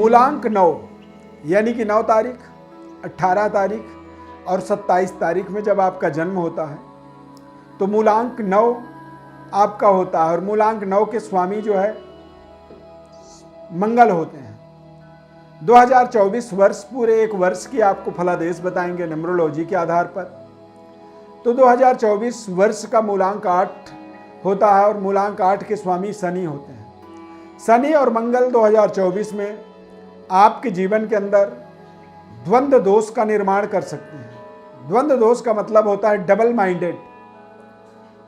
मूलांक 9 यानी कि 9 तारीख, 18 तारीख और 27 तारीख में जब आपका जन्म होता है तो मूलांक 9 आपका होता है। और मूलांक 9 के स्वामी जो है मंगल होते हैं। 2024 वर्ष पूरे एक वर्ष की आपको फलादेश बताएंगे न्यूमरोलॉजी के आधार पर। तो 2024 वर्ष का मूलांक 8 होता है और मूलांक 8 के स्वामी शनि होते हैं। शनि और मंगल 2024 में आपके जीवन के अंदर द्वंद्व दोष का निर्माण कर सकते हैं। द्वंद्व दोष का मतलब होता है डबल माइंडेड,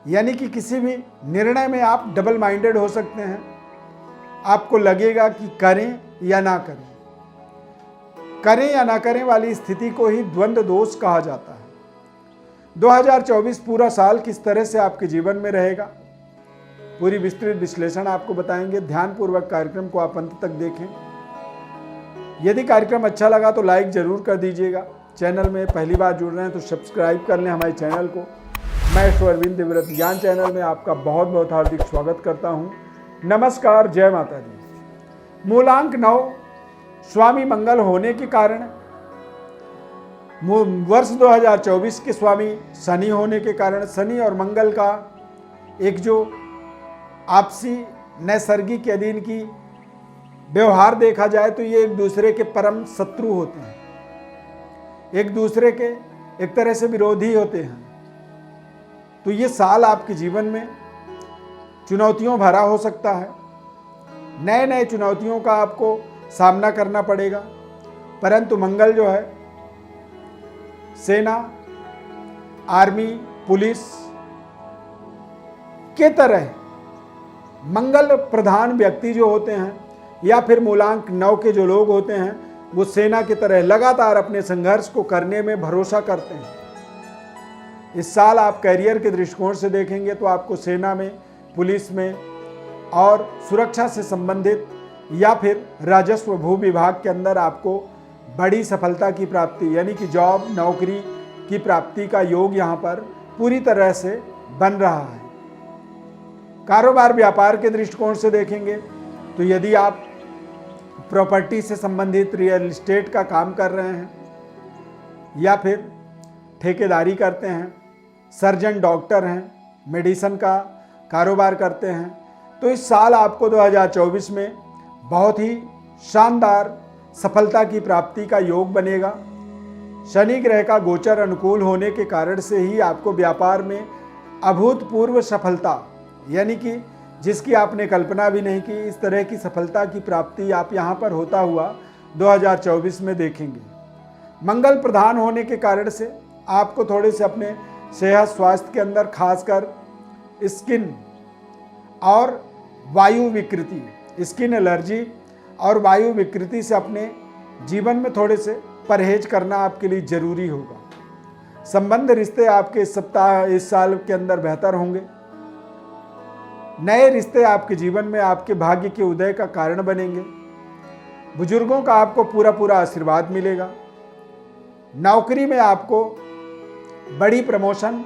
यानी कि किसी भी निर्णय में आप डबल माइंडेड हो सकते हैं। आपको लगेगा कि करें या ना करें, करें या ना करें वाली स्थिति को ही द्वंद्व दोष कहा जाता है। 2024 पूरा साल किस तरह से आपके जीवन में रहेगा, पूरी विस्तृत विश्लेषण आपको बताएंगे। ध्यानपूर्वक कार्यक्रम को आप अंत तक देखें। यदि कार्यक्रम अच्छा लगा तो लाइक जरूर कर दीजिएगा। चैनल में पहली बार जुड़ रहे हैं तो सब्सक्राइब कर लें हमारे चैनल को। मैं अरविंद दिव्यव्रत ज्ञान चैनल में आपका बहुत बहुत हार्दिक स्वागत करता हूं। नमस्कार, जय माता दी। मूलांक 9 स्वामी मंगल होने के कारण, वर्ष 2024 के स्वामी शनि होने के कारण, शनि और मंगल का एक जो आपसी नैसर्गिक अधीन की व्यवहार देखा जाए तो ये एक दूसरे के परम शत्रु होते हैं, एक दूसरे के एक तरह से विरोधी होते हैं। तो ये साल आपके जीवन में चुनौतियों भरा हो सकता है। नए नए चुनौतियों का आपको सामना करना पड़ेगा, परंतु मंगल जो है सेना, आर्मी, पुलिस के तरह मंगल प्रधान व्यक्ति जो होते हैं या फिर मूलांक 9 के जो लोग होते हैं वो सेना की तरह लगातार अपने संघर्ष को करने में भरोसा करते हैं। इस साल आप करियर के दृष्टिकोण से देखेंगे तो आपको सेना में, पुलिस में और सुरक्षा से संबंधित या फिर राजस्व भू विभाग के अंदर आपको बड़ी सफलता की प्राप्ति यानी कि जॉब, नौकरी की प्राप्ति का योग यहाँ पर पूरी तरह से बन रहा है। कारोबार व्यापार के दृष्टिकोण से देखेंगे तो यदि आप प्रॉपर्टी से संबंधित रियल एस्टेट का काम कर रहे हैं या फिर ठेकेदारी करते हैं, सर्जन डॉक्टर हैं, मेडिसिन का कारोबार करते हैं, तो इस साल आपको 2024 में बहुत ही शानदार सफलता की प्राप्ति का योग बनेगा। शनि ग्रह का गोचर अनुकूल होने के कारण से ही आपको व्यापार में अभूतपूर्व सफलता, यानी कि जिसकी आपने कल्पना भी नहीं की, इस तरह की सफलता की प्राप्ति आप यहाँ पर होता हुआ 2024 में देखेंगे। मंगल प्रधान होने के कारण से आपको थोड़े से अपने सेहत स्वास्थ्य के अंदर खासकर स्किन और वायु विकृति, स्किन एलर्जी और वायु विकृति से अपने जीवन में थोड़े से परहेज करना आपके लिए जरूरी होगा। संबंध रिश्ते आपके इस सप्ताह, इस साल के अंदर बेहतर होंगे। नए रिश्ते आपके जीवन में आपके भाग्य के उदय का कारण बनेंगे। बुजुर्गों का आपको पूरा पूरा आशीर्वाद मिलेगा। नौकरी में आपको बड़ी प्रमोशन,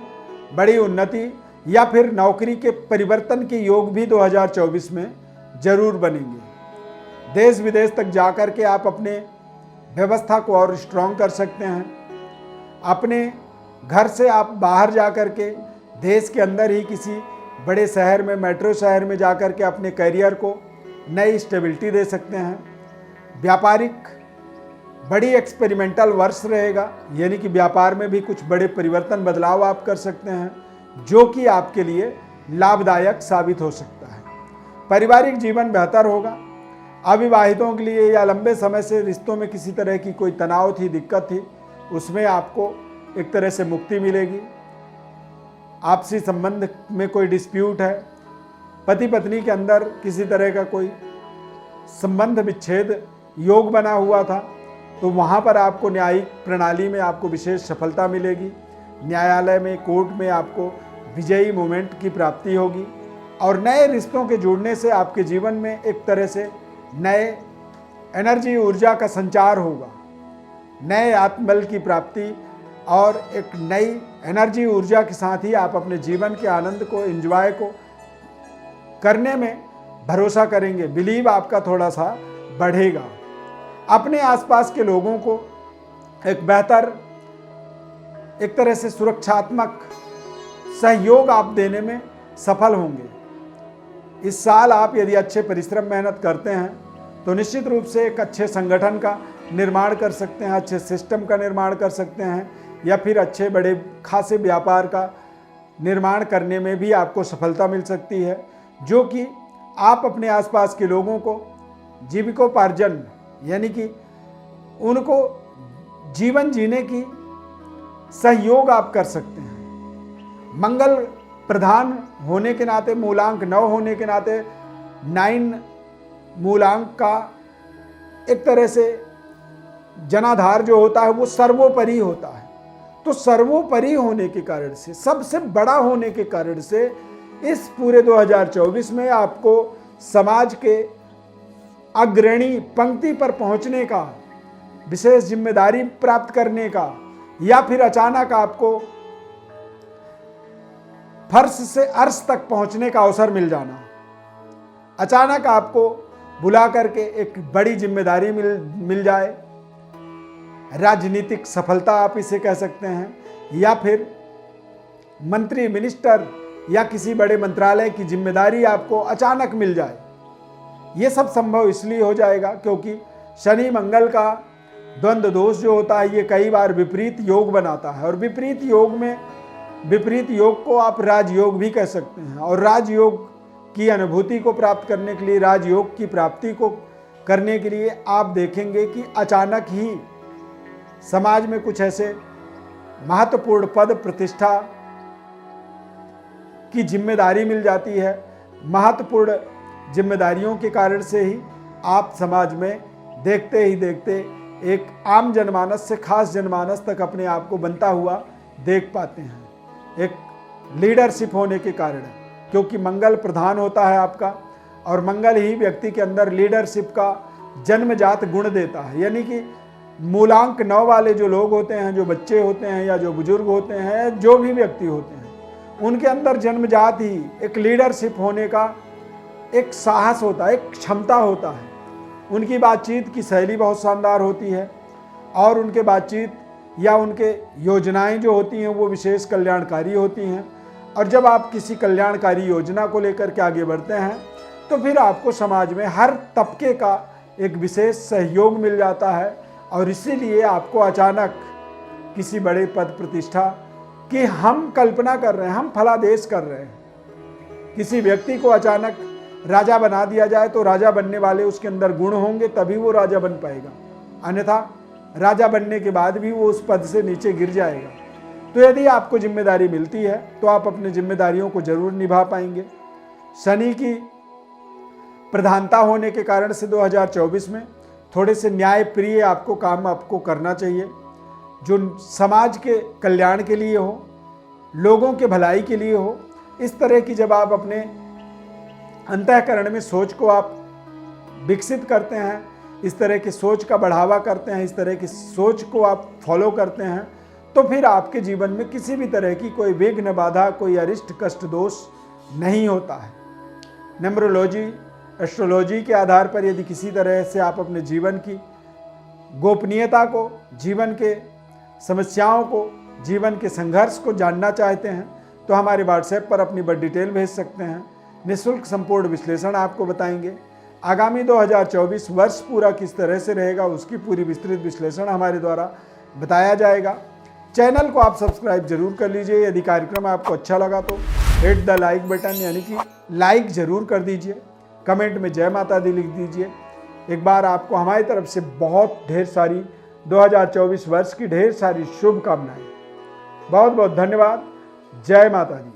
बड़ी उन्नति या फिर नौकरी के परिवर्तन के योग भी 2024 में जरूर बनेंगे। देश विदेश तक जाकर के आप अपने व्यवस्था को और स्ट्रॉन्ग कर सकते हैं। अपने घर से आप बाहर जाकर के देश के अंदर ही किसी बड़े शहर में, मेट्रो शहर में जाकर के अपने करियर को नई स्टेबिलिटी दे सकते हैं। व्यापारिक बड़ी एक्सपेरिमेंटल वर्ष रहेगा, यानी कि व्यापार में भी कुछ बड़े परिवर्तन, बदलाव आप कर सकते हैं जो कि आपके लिए लाभदायक साबित हो सकता है। पारिवारिक जीवन बेहतर होगा। अविवाहितों के लिए या लंबे समय से रिश्तों में किसी तरह की कोई तनाव थी, दिक्कत थी, उसमें आपको एक तरह से मुक्ति मिलेगी। आपसी संबंध में कोई डिस्प्यूट है, पति पत्नी के अंदर किसी तरह का कोई संबंध विच्छेद योग बना हुआ था, तो वहाँ पर आपको न्यायिक प्रणाली में आपको विशेष सफलता मिलेगी। न्यायालय में, कोर्ट में आपको विजयी मोमेंट की प्राप्ति होगी और नए रिश्तों के जुड़ने से आपके जीवन में एक तरह से नए एनर्जी, ऊर्जा का संचार होगा। नए आत्मबल की प्राप्ति और एक नई एनर्जी, ऊर्जा के साथ ही आप अपने जीवन के आनंद को, एंजॉय को करने में भरोसा करेंगे। बिलीव आपका थोड़ा सा बढ़ेगा। अपने आसपास के लोगों को एक बेहतर, एक तरह से सुरक्षात्मक सहयोग आप देने में सफल होंगे। इस साल आप यदि अच्छे परिश्रम मेहनत करते हैं तो निश्चित रूप से एक अच्छे संगठन का निर्माण कर सकते हैं, अच्छे सिस्टम का निर्माण कर सकते हैं, या फिर अच्छे बड़े खासे व्यापार का निर्माण करने में भी आपको सफलता मिल सकती है, जो कि आप अपने आसपास के लोगों को जीविकोपार्जन यानी कि उनको जीवन जीने की सहयोग आप कर सकते हैं। मंगल प्रधान होने के नाते, मूलांक 9 होने के नाते 9 मूलांक का एक तरह से जनाधार जो होता है वो सर्वोपरि होता है। तो सर्वोपरि होने के कारण से, सबसे बड़ा होने के कारण से इस पूरे 2024 में आपको समाज के अग्रणी पंक्ति पर पहुंचने का, विशेष जिम्मेदारी प्राप्त करने का, या फिर अचानक आपको फर्श से अर्श तक पहुंचने का अवसर मिल जाना, अचानक आपको बुला करके एक बड़ी जिम्मेदारी मिल जाए, राजनीतिक सफलता आप इसे कह सकते हैं, या फिर मंत्री मिनिस्टर या किसी बड़े मंत्रालय की जिम्मेदारी आपको अचानक मिल जाए। ये सब संभव इसलिए हो जाएगा क्योंकि शनि मंगल का द्वंद्व दोष जो होता है ये कई बार विपरीत योग बनाता है, और विपरीत योग को आप राजयोग भी कह सकते हैं। और राजयोग की अनुभूति को प्राप्त करने के लिए, राजयोग की प्राप्ति को करने के लिए आप देखेंगे कि अचानक ही समाज में कुछ ऐसे महत्वपूर्ण पद प्रतिष्ठा की जिम्मेदारी मिल जाती है। महत्वपूर्ण जिम्मेदारियों के कारण से ही आप समाज में देखते ही देखते एक आम जनमानस से खास जनमानस तक अपने आप को बनता हुआ देख पाते हैं, एक लीडरशिप होने के कारण, क्योंकि मंगल प्रधान होता है आपका, और मंगल ही व्यक्ति के अंदर लीडरशिप का जन्मजात गुण देता है। यानी कि मूलांक 9 वाले जो लोग होते हैं, जो बच्चे होते हैं या जो बुजुर्ग होते हैं, जो भी व्यक्ति होते हैं, उनके अंदर जन्मजात ही एक लीडरशिप होने का एक साहस होता है, एक क्षमता होता है। उनकी बातचीत की शैली बहुत शानदार होती है, और उनके बातचीत या उनके योजनाएं जो होती हैं वो विशेष कल्याणकारी होती हैं। और जब आप किसी कल्याणकारी योजना को लेकर के आगे बढ़ते हैं तो फिर आपको समाज में हर तबके का एक विशेष सहयोग मिल जाता है, और इसीलिए आपको अचानक किसी बड़े पद प्रतिष्ठा की हम कल्पना कर रहे हैं, हम फलादेश कर रहे हैं, किसी व्यक्ति को अचानक राजा बना दिया जाए तो राजा बनने वाले उसके अंदर गुण होंगे तभी वो राजा बन पाएगा, अन्यथा राजा बनने के बाद भी वो उस पद से नीचे गिर जाएगा। तो यदि आपको जिम्मेदारी मिलती है तो आप अपनी जिम्मेदारियों को जरूर निभा पाएंगे। शनि की प्रधानता होने के कारण से 2024 में थोड़े से न्याय प्रिय आपको करना चाहिए, जो समाज के कल्याण के लिए हो, लोगों के भलाई के लिए हो। इस तरह की जब आप अपने अंतःकरण में सोच को आप विकसित करते हैं, इस तरह की सोच का बढ़ावा करते हैं, इस तरह की सोच को आप फॉलो करते हैं, तो फिर आपके जीवन में किसी भी तरह की कोई विघ्न बाधा, कोई अरिष्ट कष्ट दोष नहीं होता है। न्यूमरोलॉजी, एस्ट्रोलॉजी के आधार पर यदि किसी तरह से आप अपने जीवन की गोपनीयता को, जीवन के समस्याओं को, जीवन के संघर्ष को जानना चाहते हैं तो हमारे व्हाट्सएप पर अपनी बड़ी डिटेल भेज सकते हैं। निःशुल्क संपूर्ण विश्लेषण आपको बताएंगे। आगामी 2024 वर्ष पूरा किस तरह से रहेगा उसकी पूरी विस्तृत विश्लेषण हमारे द्वारा बताया जाएगा। चैनल को आप सब्सक्राइब जरूर कर लीजिए। यदि कार्यक्रम आपको अच्छा लगा तो हिट द लाइक बटन यानी कि लाइक जरूर कर दीजिए। कमेंट में जय माता दी लिख दीजिए। एक बार आपको हमारी तरफ से बहुत ढेर सारी 2024 वर्ष की ढेर सारी शुभकामनाएं। बहुत बहुत धन्यवाद। जय माता दी।